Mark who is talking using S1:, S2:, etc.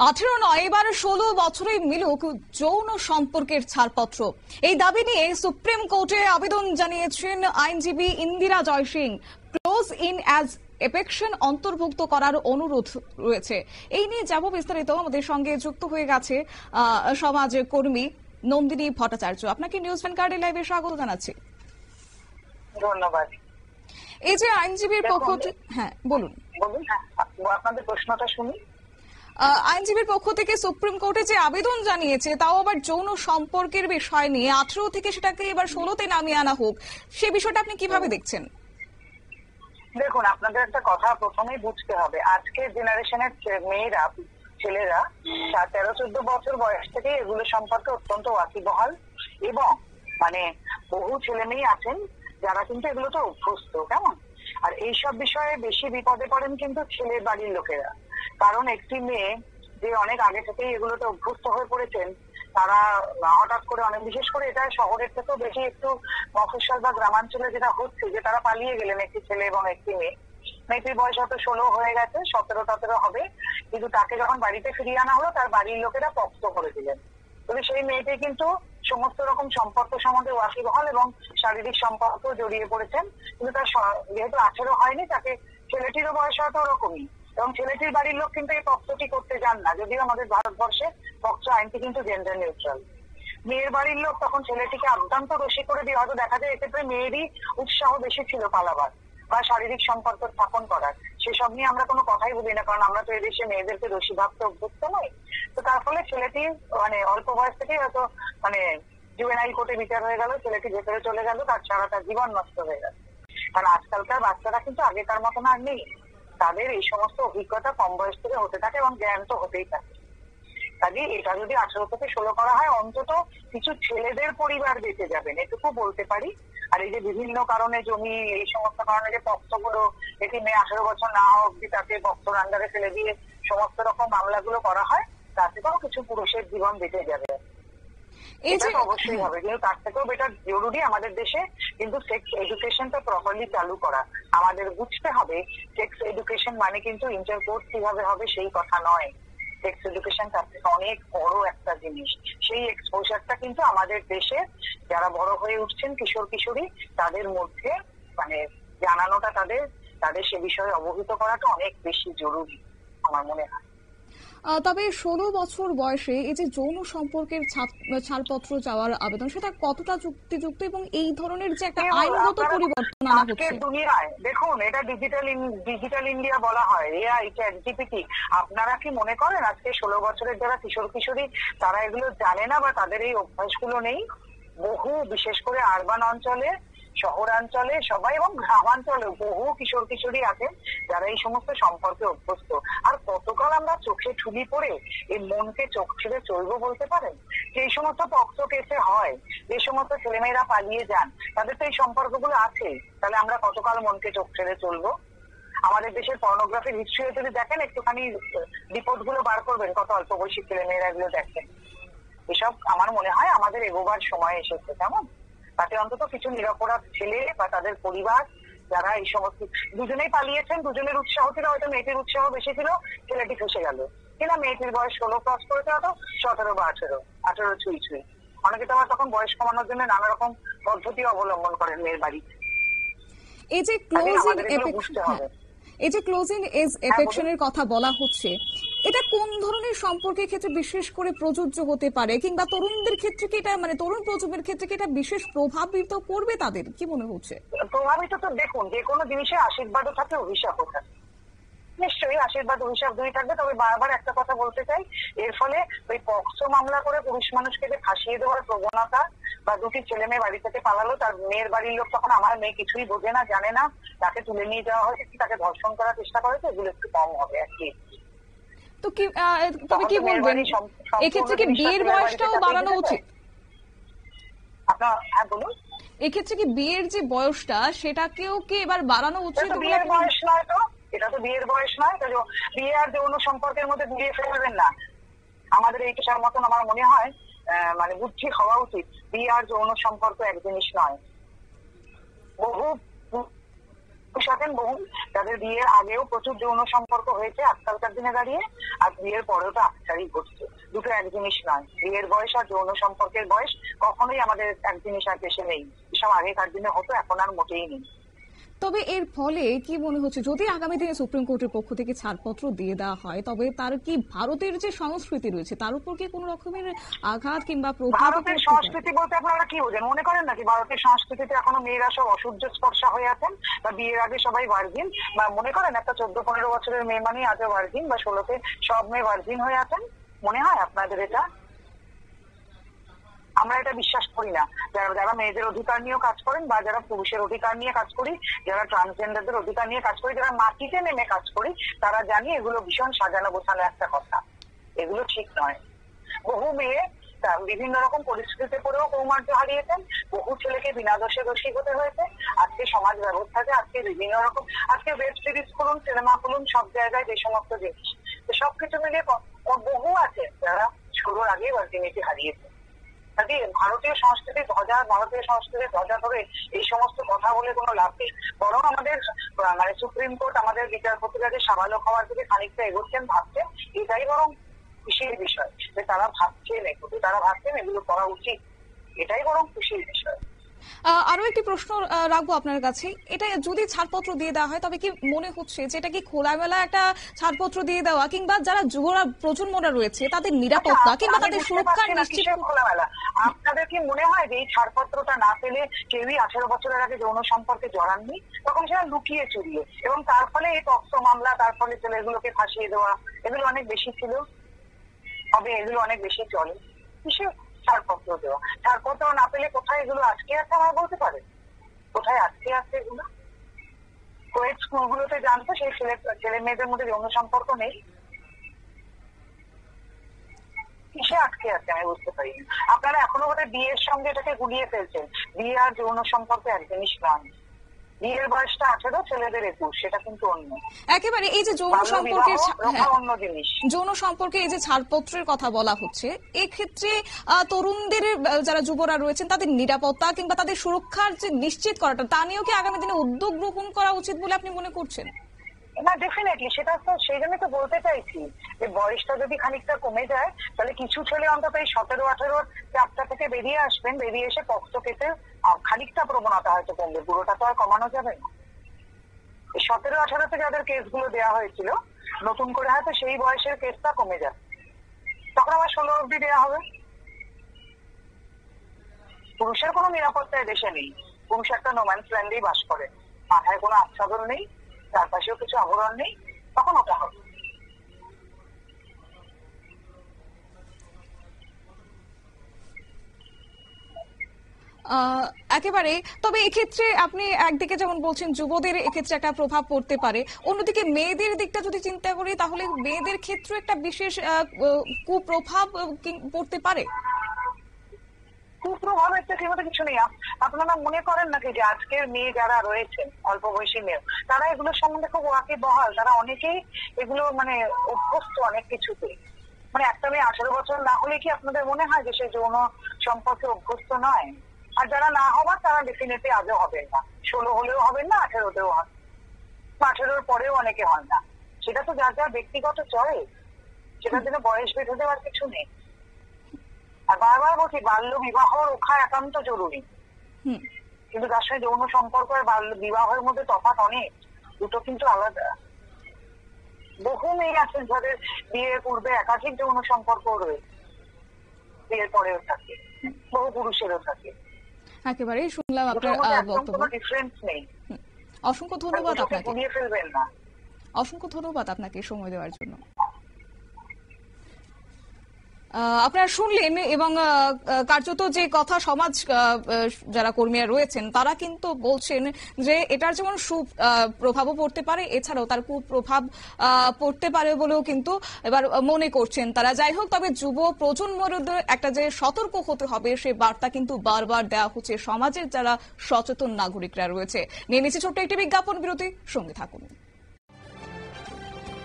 S1: 18 নয়, এবার 16 বছরে মিলুক যৌন সম্পর্কের ছাড়পত্র। এই দাবি নিয়ে সুপ্রিম কোর্টে আবেদন জানিয়েছেন আইনজীবী Indira Jaising. Close in as affection অন্তর্ভুক্ত করার অনুরোধ রয়েছে। এই নিয়ে যাব বিস্তারিত। আমাদের সঙ্গে যুক্ত হয়ে গেছে সমাজ কর্মী নন্দিনী ভট্টাচার্য। আপনাকে নিউজ ভ্যানগার্ড লাইভে স্বাগত জানাচ্ছি।
S2: ধন্যবাদ।
S1: এই যে আইনজীবীর পক্ষ থেকে, হ্যাঁ বলুন।
S2: আপনাদের প্রশ্নটা শুনি।
S1: আইনজীবীর পক্ষ থেকে সুপ্রিম কোর্টে যে আবেদন জানিয়েছে, তাও আবার যৌন সম্পর্কের বিষয় নিয়ে 18 থেকে সেটাকে এবার 16তে নামিয়ে আনা হোক, সে বিষয়টা আপনি কিভাবে দেখছেন?
S2: দেখুন, আপনাদের একটা কথা প্রথমেই বুঝতে হবে। আজকের জেনারেশনের মেয়েরা, ছেলেরা 13-14 বছর বয়স থেকে এগুলো সম্পর্কে অত্যন্ত ওয়াকিবহাল, এবং বহু ছেলে মেয়ে আছেন যারা কিন্তু এগুলোতে অভ্যস্ত। কেমন? আর এইসব বিষয়ে বেশি বিপদে পড়েন কিন্তু ছেলের বাড়ির লোকেরা। কারণ একটি মেয়ে যে অনেক আগে থেকেই এগুলোতে অভ্যস্ত হয়ে পড়েছেন, তারা হঠাৎ করে অনেক, বিশেষ করে এটা শহরের থেকেও বেশি একটু মফস্বল বা গ্রামাঞ্চলে যেটা হচ্ছে, যে তারা পালিয়ে গেলেন একটি ছেলে এবং একটি মেয়ে। মেয়েটির বয়স হয়তো 16 হয়ে গেছে, 17-18 হবে, কিন্তু তাকে যখন বাড়িতে ফিরিয়ে আনা হলো, তার বাড়ির লোকেরা পক্ষ করে দিলেন। তবে সেই মেয়েটি কিন্তু সমস্ত রকম সম্পর্ক সম্বন্ধে ওয়াকিবহাল এবং শারীরিক সম্পর্ক জড়িয়ে পড়েছেন, কিন্তু তার যেহেতু 18 হয়নি, তাকে ছেলেটিরও বয়স হয়তো ওরকমই, এবং ছেলেটির বাড়ির লোক কিন্তু এই পক্ষটি করতে যান না। যদিও আমাদের ভারতবর্ষে পক্ষ আইনটি কিন্তু জেন্ডার নিউট্রাল। মেয়ের বাড়ির লোক তখন ছেলেটিকে আদ্যান্ত দোষী করে দিয়ে, হয়তো দেখা যায় এক্ষেত্রে মেয়েরই উৎসাহ বেশি ছিল পালাবার বা শারীরিক সম্পর্ক স্থাপন করার। সেসব নিয়ে আমরা কোনো কথাই বলি না, কারণ আমরা তো এদেশে মেয়েদেরকে দোষী ভাবতে অভ্যস্ত নই। তো তার ফলে ছেলেটি অল্প বয়স থেকেই হয়তো জুভেনাইল কোর্টে বিচার হয়ে গেল, ছেলেটি ভেতরে চলে গেল, তার সারাটা জীবন নষ্ট হয়ে গেল। কারণ আজকালকার বাচ্চারা কিন্তু আগেকার মতন আর নেই। তাদের এই সমস্ত অভিজ্ঞতা কম বয়স থেকে হতে থাকে এবং জ্ঞান তো হতেই থাকে। কাজে এটা যদি 18 থেকে 16 করা হয়, অন্তত কিছু ছেলেদের পরিবার বেঁচে যাবেন, এটুকু বলতে পারি। আর এই যে বিভিন্ন কারণে জমি, এই সমস্ত কারণে যে পক্ষগুলো, এটি মেয়ে 18 বছর না হওয়া অব্দি তাকে পক্ষর আন্ডারে ফেলে দিয়ে সমস্ত রকম মামলাগুলো করা হয়, তাতেও কিছু পুরুষের জীবন বেঁচে যাবে। এটা অবশ্যই হবে, কিন্তু তার থেকেও বেটা জরুরি আমাদের দেশে কিন্তু সেক্স এডুকেশনটা প্রপারলি চালু করা। আমাদের বুঝতে হবে সেক্স এডুকেশন মানে কিন্তু ইন্টারকোর্স কিভাবে হবে সেই কথা নয়। সেক্স এডুকেশন তার থেকে অনেক বড় একটা জিনিস। সেই এক্সপোজারটা কিন্তু আমাদের দেশে যারা বড় হয়ে উঠছেন, কিশোর কিশোরী, তাদের মধ্যে জানানোটা, তাদের সে বিষয়ে অবহিত করাটা অনেক বেশি জরুরি আমার মনে হয়।
S1: তবে 16 বছর বয়সে এই যে যৌন সম্পর্কের ছাড়পত্র চাওয়ার আবেদন, সেটা কতটা যুক্তিযুক্ত এবং এই ধরনের যে একটা আইনগত পরিবর্তন আনা হচ্ছে
S2: দুনিয়ায়? দেখুন, এটা ডিজিটাল ইন্ডিয়া বলা হয়, এআই, চ্যাটজিপিটি। আপনারা কি মনে করেন আজকে 16 বছরের যারা কিশোর কিশোরী, তারা এগুলো জানে না বা তাদের এই অভ্যাসগুলো নেই? বহু, বিশেষ করে আরবান অঞ্চলে, শহরাঞ্চলে সবাই, এবং গ্রামাঞ্চলে বহু কিশোর কিশোরী আছেন যারা এই সমস্ত সম্পর্কে অভ্যস্ত। আর কতকাল আমরা চোখে ঠুলি পড়ে এই মনকে চোখ ছেড়ে চলবো বলতে পারেন? যে সমস্ত পক্ষ কেসে হয়, যে সমস্ত ছেলেমেয়েরা পালিয়ে যান, তাদের তো এই সম্পর্কগুলো আছে, তাহলে আমরা কতকাল মনকে চোখ ছেড়ে চলবো? আমাদের দেশের পর্নোগ্রাফির হিস্ট্রি যদি দেখেন, একটুখানি রিপোর্ট গুলো বার করবেন, কত অল্প বয়সী ছেলেমেয়েরা এগুলো দেখেন। এসব আমার মনে হয় আমাদের এগোবার সময় এসেছে। কেমন? তাতে অন্তত কিছু নিরপরাধ ছেলে বা তাদের পরিবার যারা এই সমস্ত, দুজনেই পালিয়েছেন, দুজনের উৎসাহ ছিল, হয়তো মেয়েটির উৎসাহ বেশি ছিল, ছেলেটি ফেসে গেল, কিনা মেয়েটির বয়স 16 ক্রস করেছে, হয়তো 17 বা 18 ছুঁই ছুঁই। অনেকে তো আবার তখন বয়স কমানোর জন্য নানা রকম পদ্ধতি অবলম্বন করেন মেয়ের বাড়িতে।
S1: এই যে ক্লোজিং এজ এফেকশনের কথা বলা হচ্ছে, এটা কোন ধরনের সম্পর্কের ক্ষেত্রে বিশেষ করে প্রযোজ্য হতে পারে, কিংবা তরুণদের ক্ষেত্রে কি এটা, তরুণ প্রজন্মের ক্ষেত্রে কি এটা বিশেষ প্রভাবিত করবে? তাদের কি মনে হচ্ছে?
S2: প্রভাবিত তো দেখুন, যে কোনো জিনিসে আশীর্বাদও থাকে, অভিশাপও থাকে। নিশ্চয়ই আশীর্বাদ অভিশাপ দুই থাকবে। তবে বারবার একটা কথা বলতে চাই, এর ফলে ওই পক্সো মামলা করে পুরুষ মানুষকে যে ফাঁসিয়ে দেওয়ার প্রবণতা, বা দুটি ছেলে মেয়ে বাড়ি থেকে পালালো, তার মেয়ের বাড়ির লোক তখন আমার মেয়ে কিছুই বোঝে না, জানে না, তাকে তুলে নিয়ে যাওয়া হয়েছে, তাকে ধর্ষণ করার চেষ্টা করেছে, এগুলো একটু কম হবে আর কি।
S1: তো তবে কি বলবেন, এক্ষেত্রে কি বিয়ের বয়সটাও বাড়ানো উচিত?
S2: হ্যাঁ বলুন।
S1: এক্ষেত্রে কি বিয়ের যে বয়সটা, সেটাকেও কি এবার বাড়ানো উচিত?
S2: বিয়ের বয়স নয় তো, এটা তো বিয়ের বয়স নয়। বিয়ে আর যৌন সম্পর্কের মধ্যে ঘুরিয়ে ফেলবেন না। আমাদের এইটার মতন আমার মনে হয় বুদ্ধি হওয়া উচিত। বিয়ে আর যৌন সম্পর্ক এক জিনিস নয়। বহু আছেন বহু, যাদের বিয়ের আগেও প্রচুর যৌন সম্পর্ক হয়েছে আজকালকার দিনে দাঁড়িয়ে, আর বিয়ের পরেও তো আচারই ঘটছে। দুটো এক জিনিস নয়, বিয়ের বয়স আর যৌন সম্পর্কের বয়স কখনোই আমাদের এক জিনিস আর দেশে নেই। এসব আগেকার দিনে হতো, এখন আর মোটেই নেই।
S1: তবে এর ফলে কি মনে হচ্ছে, যদি আগামী দিনে সুপ্রিম কোর্টের পক্ষ থেকে ছাড়পত্র দিয়ে দেওয়া হয়, তবে তার কি ভারতের যে সংস্কৃতি রয়েছে তার উপর কি কোনো রকমের আঘাত কিংবা প্রভাব?
S2: ভারতের সংস্কৃতি বলতে আপনারা কি বোঝেন? মনে করেন নাকি ভারতের সংস্কৃতিতে এখনো মেয়েরা সব অসূর্য স্পর্শা হয়ে আছেন, বা বিয়ের আগে সবাই ভার্জিন, বা মনে করেন একটা 14-15 বছরের মেয়ে মানে আজও ভার্জিন, বা 16তে সব মেয়ে ভার্জিন হয়ে আছেন? মনে হয় আপনাদের এটা? আমরা এটা বিশ্বাস করি না। যারা মেয়েদের অধিকার নিয়েও কাজ করেন, বা যারা পুরুষের অধিকার নিয়ে কাজ করি, যারা ট্রান্সজেন্ডারদের অধিকার নিয়ে কাজ করি, যারা মাটিতে নেমে কাজ করি, তারা জানি এগুলো ভীষণ সাজানো গোছানো একটা কথা। এগুলো ঠিক নয়। বহু মেয়ে বিভিন্ন রকম পরিস্থিতিতে পড়েও কৌমার্য হারিয়েছেন, বহু ছেলেকে বিনা দোষে দোষী হতে হয়েছে। আজকে সমাজ ব্যবস্থাতে, আজকে বিভিন্ন রকম, আজকে ওয়েব সিরিজ খুলুন, সিনেমা খুলুন, সব জায়গায় যে সমস্ত জিনিস, তো সবকিছু মিলিয়ে বহু আছে যারা শুরুর আগে ভার্জিনিটি হারিয়েছে। ভারতীয় সংস্কৃতির ধ্বজা ধরে এই সমস্ত কথা বলে কোনো লাভ নেই। বরং আমাদের মানে সুপ্রিম কোর্ট আমাদের বিচারপতিরা যে সাবালক হওয়ার দিকে খানিকটা এগোচ্ছেন, ভাবছেন, এটাই বরং খুশির বিষয় যে তারা ভাবছেন এগুলো করা উচিত। এটাই বরং খুশির বিষয়।
S1: আরো একটি প্রশ্ন রাখবো আপনার কাছে, এটা যদি ছাড়পত্র দিয়ে দেওয়া হয় তবে কি মনে হচ্ছে যে এটা কি খোলামেলা একটা ছাড়পত্র দিয়ে দেওয়া, কিংবা যারা যুবরা প্রজন্মরা রয়েছে তাদের নিরাপত্তা কিংবা তাদের সুরক্ষা নিশ্চিত?
S2: খোলামেলা আপনাদের কি মনে হয় যে এই ছাড়পত্রটা না পেলে কেউই 18 বছরের আগে যৌন সম্পর্কে জড়াননি? তখন সেটা লুকিয়ে চুরিয়ে, এবং তার ফলে এই পক্সো মামলা, তার ফলে ছেলেগুলোকে ফাঁসিয়ে দেওয়া, এগুলো অনেক বেশি ছিল, হবে এগুলো অনেক বেশি চলে। কিসের ছাড়পত্র দেওয়া? ছাড়পত্র না পেলে কোথায় এগুলো আজকে আছে আমার বলতে পারে? কোথায় আজকে আছে এগুলো? কোয়েট স্কুলগুলোতে জানতো সেই ছেলে মেয়েদের মধ্যে যৌন সম্পর্ক নেই? কিসে আটকে আছে আমি বুঝতে পারি না। আপনারা এখনো বোধহয় বিয়ের সঙ্গে এটাকে গুলিয়ে ফেলছেন। বিয়ে আর যৌন সম্পর্ক এক জিনিস নয়। বিয়ের বয়সটা 18, ছেলেদের 21, সেটা কিন্তু অন্য।
S1: একেবারে এই যে যৌন সম্পর্কে এই যে ছাড়পত্রের কথা বলা হচ্ছে, এক্ষেত্রে তরুণদের যারা যুবরা রয়েছেন তাদের নিরাপত্তা কিংবা তাদের সুরক্ষার যে নিশ্চিত করাটা, তা নিয়েও কি আগামী দিনে উদ্যোগ গ্রহণ করা উচিত বলে আপনি মনে করছেন?
S2: না, ডেফিনেটলি, সেটা তো সেই জন্য তো বলতে চাইছি যে বয়সটা যদি খানিকটা কমে যায়, তাহলে কিছু ছেলে অন্তত এই 17-18 চাপটা থেকে বেরিয়ে আসবেন, বেরিয়ে এসে পক্সো কেসে খানিকটা প্রবণতা হয়তো কমবে, পুরোটা তো আর কমানো যাবে না। এই 17-18 যাদের কেসগুলো দেওয়া হয়েছিল, নতুন করে হয়তো সেই বয়সের কেসটা কমে যাবে, তখন আবার 16 অব্দি দেওয়া হবে। পুরুষের কোনো নিরাপত্তায় দেশে নেই। পুরুষ একটা নোম্যান্স ল্যান্ডেই বাস করে, মাথায় কোনো আচ্ছাদন নেই, চারপাশেও কিছু আবরণ নেই, তখন ওটা হবে।
S1: একেবারে। তবে এক্ষেত্রে আপনি একদিকে যেমন বলছেন যুবদের এক্ষেত্রে একটা প্রভাব পড়তে পারে, অন্যদিকে মেয়েদের দিকটা যদি চিন্তা করি তাহলে মেয়েদের ক্ষেত্রে একটা বিশেষ কুপ্রভাব পড়তে পারে।
S2: কুপ্রভাবের তো কিছু নেই। আপনারা মনে করেন নাকি যে আজকের মেয়ে যারা রয়েছেন, অল্প বয়সী মেয়ে, তারা এগুলোর সম্বন্ধে খুব ওয়াকিবহাল? তারা অনেকেই এগুলো মানে অভ্যস্ত অনেক কিছুতে। মানে একটা মেয়ে 18 বছর না হলে কি আপনাদের মনে হয় যে সে যৌন সম্পর্কে অভ্যস্ত নয়? আর যারা না হবার তারা ডেফিনেটলি আজও হবেন না, 16 হলেও হবেন না, 18তেও হন, 18-র পরেও অনেকে হন না। সেটা তো যার যার ব্যক্তিগত চয়েস, সেটার জন্য বয়স বেঁধে দেওয়ার কিছু নেই। আর বারবার বলছি, বাল্য বিবাহ রক্ষা একান্ত জরুরি, কিন্তু তার সঙ্গে যৌন সম্পর্ক আর বাল্য বিবাহের মধ্যে তফাৎ অনেক, দুটো কিন্তু আলাদা। বহু মেয়ে আছেন যাদের বিয়ের পূর্বে একাধিক যৌন সম্পর্ক রয়েছে, বিয়ের পরেও থাকে, বহু পুরুষেরও থাকে।
S1: একেবারেই শুনলাম আপনার বক্তব্য,
S2: কোনো ডিফারেন্স নেই।
S1: অসংখ্য ধন্যবাদ আপনাকে,
S2: গুলিয়ে ফেলবেন না।
S1: অসংখ্য ধন্যবাদ আপনাকে সময় দেওয়ার জন্য। আপনারা শুনলেন, এবং কার্যত যে কথা সমাজ যারা কর্মীরা রয়েছেন তারা কিন্তু বলছেন যে এটার যেমন সুপ্রভাবও পড়তে পারে, এছাড়াও তার কুপ্রভাব পড়তে পারে বলেও কিন্তু এবার মনে করছেন তারা। যাই হোক, তবে যুব প্রজন্মের একটা যে সতর্ক হতে হবে সে বার্তা কিন্তু বারবার দেওয়া হচ্ছে সমাজের যারা সচেতন নাগরিকরা রয়েছে। নিয়ে নিচ্ছে ছোট্ট একটি বিজ্ঞাপন বিরতি, সঙ্গে থাকুন।